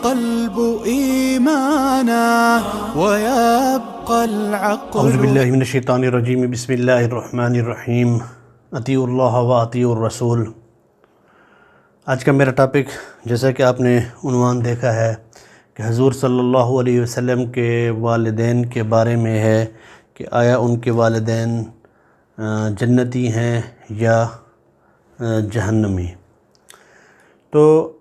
القلب إيمانا ويبقى العقل. اعوذ باللہ من الشیطان الرجیم، بسم اللہ الرحمن الرحیم، اطیعوا اللہ و اطیعوا الرسول۔ آج کا میرا ٹاپک، جیسا کہ آپ نے عنوان دیکھا ہے، کہ حضور صلی اللہ علیہ وسلم کے والدین کے بارے میں ہے کہ آیا ان کے والدین جنتی ہیں یا جہنمی۔ تو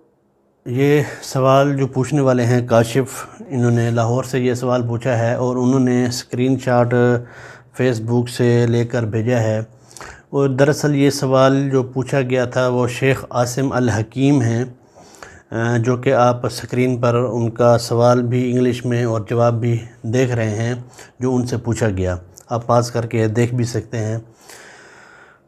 یہ سوال جو پوچھنے والے ہیں کاشف، انہوں نے لاہور سے یہ سوال پوچھا ہے اور انہوں نے اسکرین شاٹ فیس بک سے لے کر بھیجا ہے۔ اور دراصل یہ سوال جو پوچھا گیا تھا وہ شیخ عاصم الحکیم ہیں، جو کہ آپ اسکرین پر ان کا سوال بھی انگلش میں اور جواب بھی دیکھ رہے ہیں جو ان سے پوچھا گیا۔ آپ پاس کر کے دیکھ بھی سکتے ہیں۔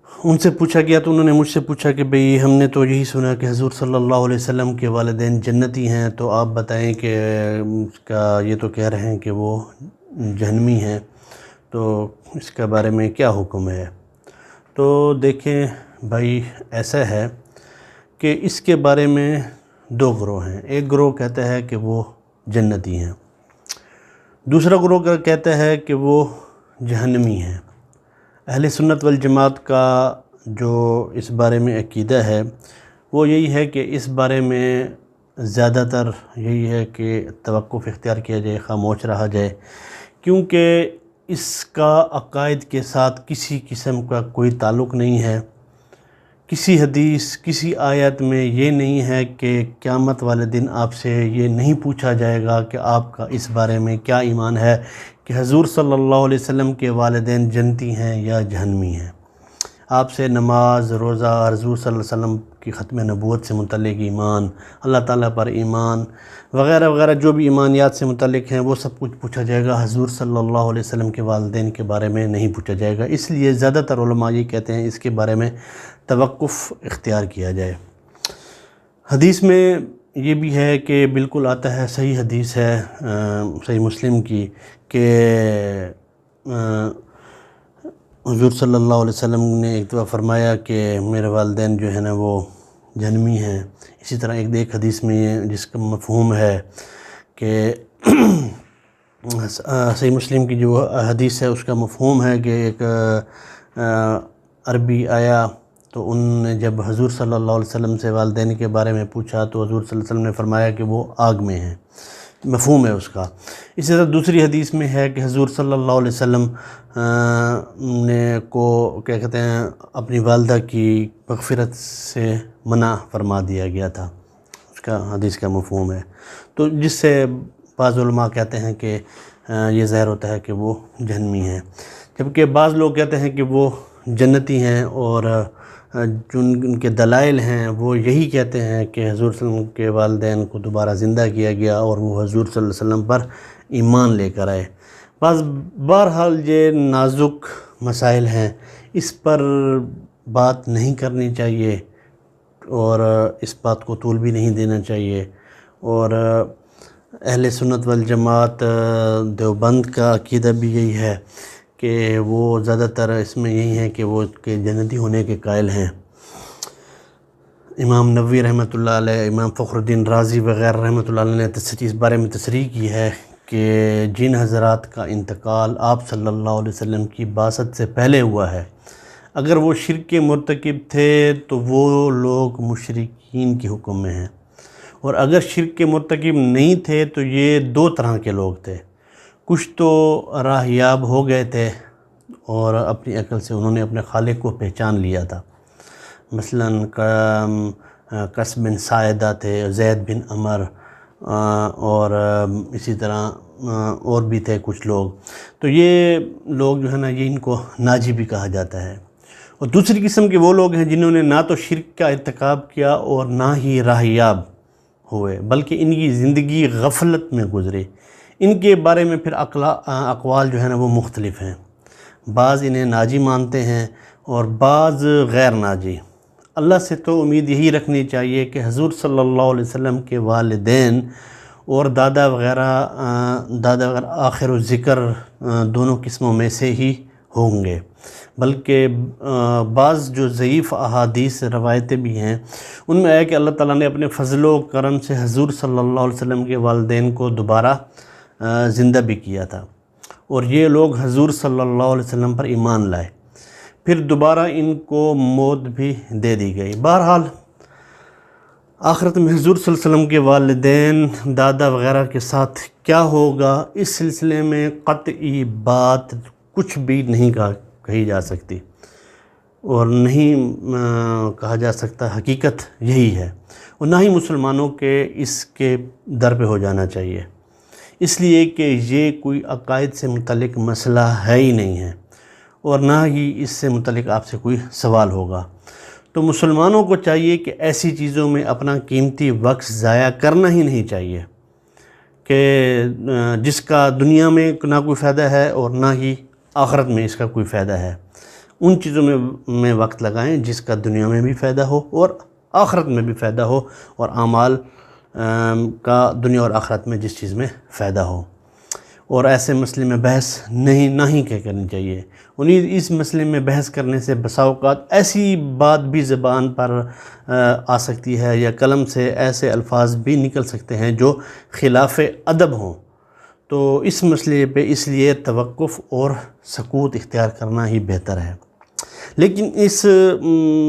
ان سے پوچھا گیا تو انہوں نے مجھ سے پوچھا کہ بھئی ہم نے تو یہی سنا کہ حضور صلی اللہ علیہ وسلم کے والدین جنتی ہیں، تو آپ بتائیں کہ اس کا یہ تو کہہ رہے ہیں کہ وہ جہنمی ہیں، تو اس کے بارے میں کیا حکم ہے؟ تو دیکھیں بھائی، ایسا ہے کہ اس کے بارے میں دو گروہ ہیں۔ ایک گروہ کہتا ہے کہ وہ جنتی ہیں، دوسرا گروہ کہتا ہے کہ وہ جہنمی ہیں۔ اہل سنت والجماعت کا جو اس بارے میں عقیدہ ہے وہ یہی ہے کہ اس بارے میں زیادہ تر یہی ہے کہ توقف اختیار کیا جائے، خاموش رہا جائے، کیونکہ اس کا عقائد کے ساتھ کسی قسم کا کوئی تعلق نہیں ہے۔ کسی حدیث، کسی آیت میں یہ نہیں ہے کہ قیامت والے دن آپ سے یہ نہیں پوچھا جائے گا کہ آپ کا اس بارے میں کیا ایمان ہے کہ حضور صلی اللہ علیہ وسلم کے والدین جنتی ہیں یا جہنمی ہیں۔ آپ سے نماز، روزہ، حضور صلی اللہ علیہ وسلم کی ختم نبوت سے متعلق ایمان، اللہ تعالیٰ پر ایمان وغیرہ وغیرہ جو بھی ایمانیات سے متعلق ہیں وہ سب کچھ پوچھا جائے گا۔ حضور صلی اللہ علیہ وسلم کے والدین کے بارے میں نہیں پوچھا جائے گا۔ اس لیے زیادہ تر علماء یہ کہتے ہیں اس کے بارے میں توقف اختیار کیا جائے۔ حدیث میں یہ بھی ہے کہ بالکل آتا ہے، صحیح حدیث ہے صحیح مسلم کی، کہ حضور صلی اللہ علیہ وسلم نے ایک دفعہ فرمایا کہ میرے والدین جو ہے نا وہ جہنمی ہیں۔ اسی طرح ایک حدیث میں جس کا مفہوم ہے کہ صحیح مسلم کی جو حدیث ہے اس کا مفہوم ہے کہ ایک عربی آیا تو ان نے جب حضور صلی اللہ علیہ وسلم سے والدین کے بارے میں پوچھا تو حضور صلی اللہ علیہ وسلم نے فرمایا کہ وہ آگ میں ہیں، مفہوم ہے اس کا۔ اسی طرح دوسری حدیث میں ہے کہ حضور صلی اللہ علیہ وسلم نے کو کیا کہتے ہیں اپنی والدہ کی مغفرت سے منع فرما دیا گیا تھا، اس کا حدیث کا مفہوم ہے۔ تو جس سے بعض علماء کہتے ہیں کہ یہ ظاہر ہوتا ہے کہ وہ جہنمی ہیں، جبکہ بعض لوگ کہتے ہیں کہ وہ جنتی ہیں، اور جو ان کے دلائل ہیں وہ یہی کہتے ہیں کہ حضور صلی اللہ علیہ وسلم کے والدین کو دوبارہ زندہ کیا گیا اور وہ حضور صلی اللہ علیہ وسلم پر ایمان لے کر آئے۔ بہرحال یہ نازک مسائل ہیں، اس پر بات نہیں کرنی چاہیے اور اس بات کو طول بھی نہیں دینا چاہیے۔ اور اہل سنت والجماعت دیوبند کا عقیدہ بھی یہی ہے کہ وہ زیادہ تر اس میں یہی ہے کہ وہ جنتی ہونے کے قائل ہیں۔ امام نووی رحمۃ اللہ علیہ، امام فخر الدین رازی وغیرہ رحمۃ اللہ علیہ نے اس بارے میں تصریح کی ہے کہ جن حضرات کا انتقال آپ صلی اللہ علیہ وسلم کی بعثت سے پہلے ہوا ہے، اگر وہ شرک کے مرتکب تھے تو وہ لوگ مشرکین کے حکم میں ہیں، اور اگر شرک کے مرتکب نہیں تھے تو یہ دو طرح کے لوگ تھے۔ کچھ تو راہیاب ہو گئے تھے اور اپنی عقل سے انہوں نے اپنے خالق کو پہچان لیا تھا، مثلا قس بن ساعدہ تھے، زید بن عمر، اور اسی طرح اور بھی تھے کچھ لوگ۔ تو یہ لوگ جو ہے نا یہ ان کو ناجی بھی کہا جاتا ہے۔ اور دوسری قسم کے وہ لوگ ہیں جنہوں نے نہ تو شرک کا ارتکاب کیا اور نہ ہی راہیاب ہوئے، بلکہ ان کی زندگی غفلت میں گزرے۔ ان کے بارے میں پھر اقوال جو ہے نا وہ مختلف ہیں، بعض انہیں ناجی مانتے ہیں اور بعض غیر ناجی۔ اللہ سے تو امید یہی رکھنی چاہیے کہ حضور صلی اللہ علیہ وسلم کے والدین اور دادا وغیرہ آخر الذکر دونوں قسموں میں سے ہی ہوں گے، بلکہ بعض جو ضعیف احادیث روایتیں بھی ہیں ان میں ہے کہ اللہ تعالیٰ نے اپنے فضل و کرم سے حضور صلی اللہ علیہ وسلم کے والدین کو دوبارہ زندہ بھی کیا تھا، اور یہ لوگ حضور صلی اللہ علیہ وسلم پر ایمان لائے، پھر دوبارہ ان کو موت بھی دے دی گئی۔ بہرحال آخرت میں حضور صلی اللہ علیہ وسلم کے والدین، دادا وغیرہ کے ساتھ کیا ہوگا، اس سلسلے میں قطعی بات کچھ بھی نہیں کہی جا سکتی، اور نہیں کہا جا سکتا، حقیقت یہی ہے، اور نہ ہی مسلمانوں کے اس کے در پہ ہو جانا چاہیے، اس لیے کہ یہ کوئی عقائد سے متعلق مسئلہ ہے ہی نہیں ہے، اور نہ ہی اس سے متعلق آپ سے کوئی سوال ہوگا۔ تو مسلمانوں کو چاہیے کہ ایسی چیزوں میں اپنا قیمتی وقت ضائع کرنا ہی نہیں چاہیے، کہ جس کا دنیا میں نہ کوئی فائدہ ہے اور نہ ہی آخرت میں اس کا کوئی فائدہ ہے۔ ان چیزوں میں وقت لگائیں جس کا دنیا میں بھی فائدہ ہو اور آخرت میں بھی فائدہ ہو، اور اعمال کا دنیا اور آخرت میں جس چیز میں فائدہ ہو، اور ایسے مسئلے میں بحث نہ ہی کرنی چاہیے۔ اس مسئلے میں بحث کرنے سے بسا اوقات ایسی بات بھی زبان پر آ سکتی ہے، یا قلم سے ایسے الفاظ بھی نکل سکتے ہیں جو خلاف ادب ہوں، تو اس مسئلے پہ اس لیے توقف اور سکوت اختیار کرنا ہی بہتر ہے۔ لیکن اس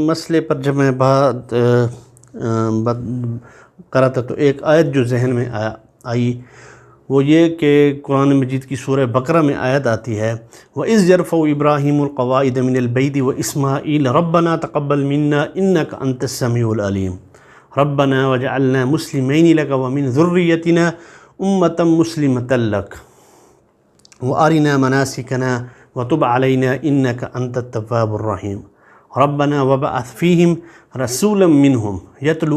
مسئلے پر جب میں بات کر رہا تھا تو ایک آیت جو ذہن میں آئی وہ یہ کہ قرآن مجید کی سورہ بقرہ میں آیت آتی ہے، وَإِذْ يَرْفَعُ إِبْرَاهِيمُ الْقَوَاعِدَ مِنَ الْبَيْتِ وَإِسْمَاعِيلُ رَبَّنَا تَقَبَّلْ مِنَّا إِنَّكَ أَنْتَ السَّمِيعُ الْعَلِيمُ رَبَّنَا وَاجْعَلْنَا مُسْلِمَيْنِ لَكَ وَمِنْ ذُرِّيَّتِنَا أُمَّةً مُسْلِمَةً لَكَ وَأَرِنَا مَنَاسِكَنَا وَتُبْ عَلَيْنَا إِنَّكَ أَنْتَ التَّوَّابُ الرَّحِيمُ رَبَّنَا وَابْعَثْ فِيهِمْ رَسُولًا مِّنْهُمْ يَتْلُو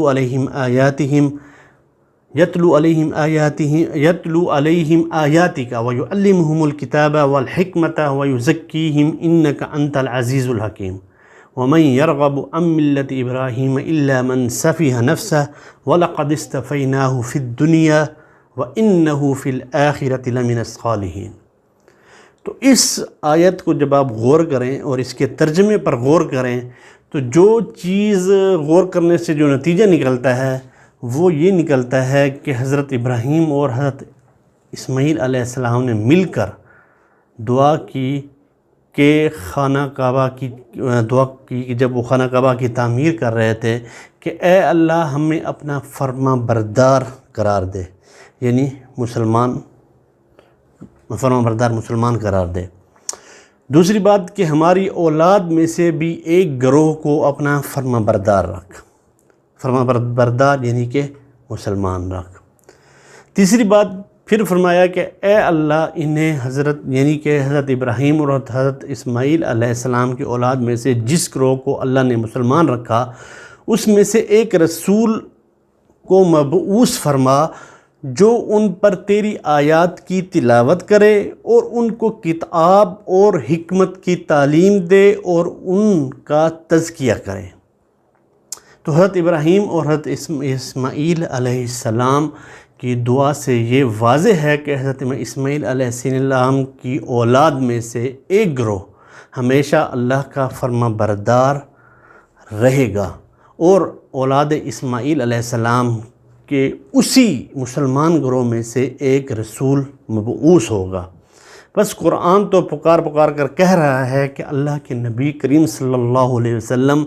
عَلَيْهِمْ آيَاتِكَ وَيُعَلِّمُهُمُ الْكِتَابَ وَالْحِكْمَةَ وَيُزَكِّيهِمْ إِنَّكَ أَنْتَ الْعَزِيزُ الْحَكِيمُ وَمَنْ يَرْغَبُ عَنْ مِلَّةِ إِبْرَاهِيمَ إِلَّا مَنْ سَفِهَ نَفْسَهُ وَلَقَدِ اصْطَفَيْنَاهُ فِي الدُّنْيَا وَإِنَّهُ فِي الْآخِرَةِ لَمِنَ الصَّالِحِينَ۔ تو اس آیت کو جب آپ غور کریں اور اس کے ترجمے پر غور کریں تو جو چیز غور کرنے سے جو نتیجہ نکلتا ہے وہ یہ نکلتا ہے کہ حضرت ابراہیم اور حضرت اسماعیل علیہ السلام نے مل کر دعا کی کہ خانہ کعبہ کی دعا کی کہ جب وہ خانہ کعبہ کی تعمیر کر رہے تھے کہ اے اللہ ہمیں اپنا فرما بردار قرار دے، یعنی فرما بردار مسلمان قرار دے۔ دوسری بات کہ ہماری اولاد میں سے بھی ایک گروہ کو اپنا فرما بردار رکھ، فرما بردار یعنی کہ مسلمان رکھ۔ تیسری بات پھر فرمایا کہ اے اللہ انہیں یعنی کہ حضرت ابراہیم اور حضرت اسماعیل علیہ السلام کی اولاد میں سے جس گروہ کو اللہ نے مسلمان رکھا اس میں سے ایک رسول کو مبعوث فرما جو ان پر تیری آیات کی تلاوت کرے اور ان کو کتاب اور حکمت کی تعلیم دے اور ان کا تزکیہ کرے۔ تو حضرت ابراہیم اور حضرت اسماعیل علیہ السلام کی دعا سے یہ واضح ہے کہ حضرت اسماعیل علیہ السلام کی اولاد میں سے ایک گروہ ہمیشہ اللہ کا فرما بردار رہے گا، اور اولاد اسماعیل علیہ السلام کہ اسی مسلمان گروہ میں سے ایک رسول مبعوث ہوگا۔ بس قرآن تو پکار کر کہہ رہا ہے کہ اللہ کے نبی کریم صلی اللہ علیہ وسلم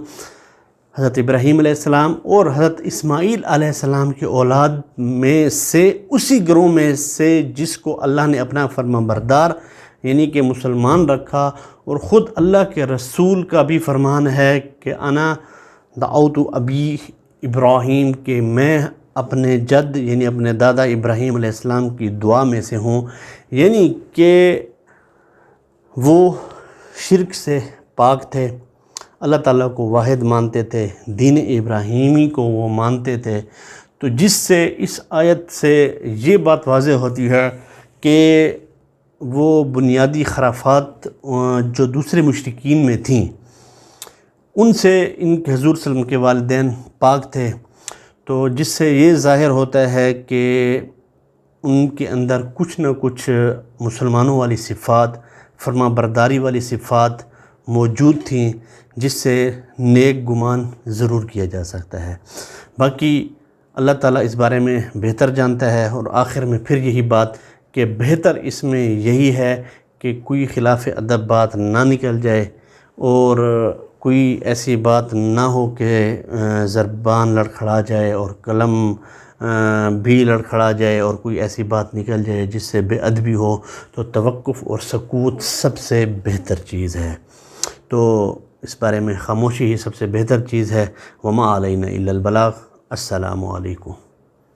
حضرت ابراہیم علیہ السلام اور حضرت اسماعیل علیہ السلام کی اولاد میں سے اسی گروہ میں سے جس کو اللہ نے اپنا فرما بردار یعنی کہ مسلمان رکھا، اور خود اللہ کے رسول کا بھی فرمان ہے کہ انا دعوت ابی ابراہیم، کہ میں اپنے جد یعنی اپنے دادا ابراہیم علیہ السلام کی دعا میں سے ہوں، یعنی کہ وہ شرک سے پاک تھے، اللہ تعالیٰ کو واحد مانتے تھے، دین ابراہیمی کو وہ مانتے تھے۔ تو جس سے اس آیت سے یہ بات واضح ہوتی ہے کہ وہ بنیادی خرافات جو دوسرے مشرکین میں تھیں ان سے ان کے حضور صلی اللہ علیہ وسلم کے والدین پاک تھے، تو جس سے یہ ظاہر ہوتا ہے کہ ان کے اندر کچھ نہ کچھ مسلمانوں والی صفات فرما برداری والی صفات موجود تھیں جس سے نیک گمان ضرور کیا جا سکتا ہے۔ باقی اللہ تعالیٰ اس بارے میں بہتر جانتا ہے، اور آخر میں پھر یہی بات کہ بہتر اس میں یہی ہے کہ کوئی خلاف ادب بات نہ نکل جائے اور کوئی ایسی بات نہ ہو کہ زبان لڑکھڑا جائے اور قلم بھی لڑکھڑا جائے اور کوئی ایسی بات نکل جائے جس سے بے ادبی ہو، تو توقف اور سکوت سب سے بہتر چیز ہے۔ تو اس بارے میں خاموشی ہی سب سے بہتر چیز ہے۔ وما علینا الا البلاغ۔ السلام علیکم۔